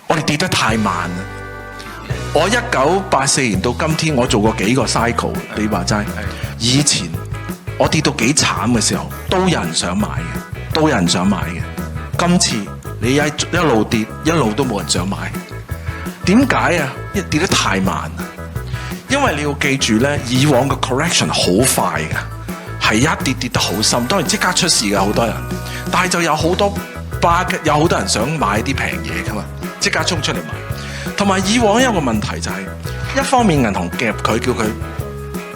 我哋跌得太慢啦。我1984年到今天，我做過幾個 cycle，你話齋。以前我跌到幾慘嘅時候，都有人想買嘅，都有人想買嘅。今次你一路跌，一路都冇人想買。點解啊？因為跌得太慢啦。因為你要記住咧，以往嘅 correction 好快嘅，係一跌得好深，當然即刻出事嘅好多人，但係就有好多 bug， 有好多人想買啲平嘢噶嘛，即刻衝出嚟買。同埋以往有個問題就係、一方面銀行夾佢叫佢，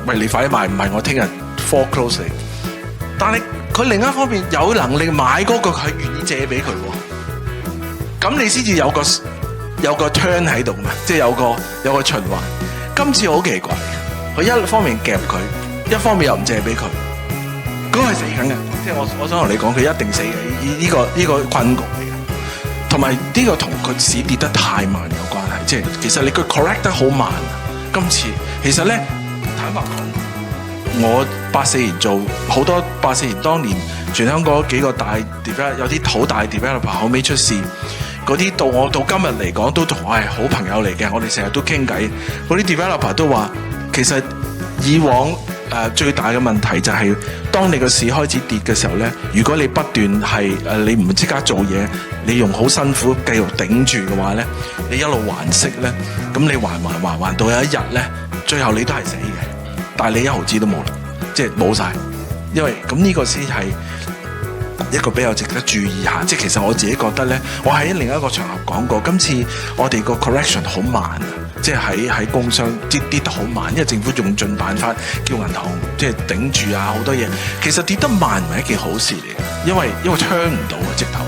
喂，你快啲買，唔係我聽日 foreclose你。但係佢另一方面有能力買嗰個，佢願意借俾佢喎。咁你先至有個 turn 喺度嘛，即係有個循環。今次好奇怪，佢一方面夾佢，一方面又唔借俾佢，嗰個係死緊嘅。即係我想同你講，佢一定死嘅。呢個困局嚟嘅。同埋呢個同佢市跌得太慢有關係，即係其實你佢 correct 得好慢啊。今次其實咧，坦白講，我84年做好多84年當年全香港幾個大 developer 有啲好大 developer 後尾出事，嗰啲到我到今日嚟講都同我係好朋友嚟嘅，我哋成日都傾偈。嗰啲 developer 都話，其實以往最大嘅問題就係、當你個市開始跌嘅時候咧，如果你不斷係你唔即刻做嘢，你用好辛苦繼續頂住嘅話咧，你一路還息咧，咁你還到有一日咧，最後你都係死嘅，但係你一毫子都冇啦，即係冇晒，因為咁呢個先係一個比較值得注意下。即係其實我自己覺得咧，我喺另一個場合講過，今次我哋個 correction 好慢啊。即係喺工商跌得好慢，因為政府用盡辦法叫銀行即係頂住啊，好多嘢。其實跌得慢唔係一件好事嚟嘅，因為 turn 唔到啊，直頭。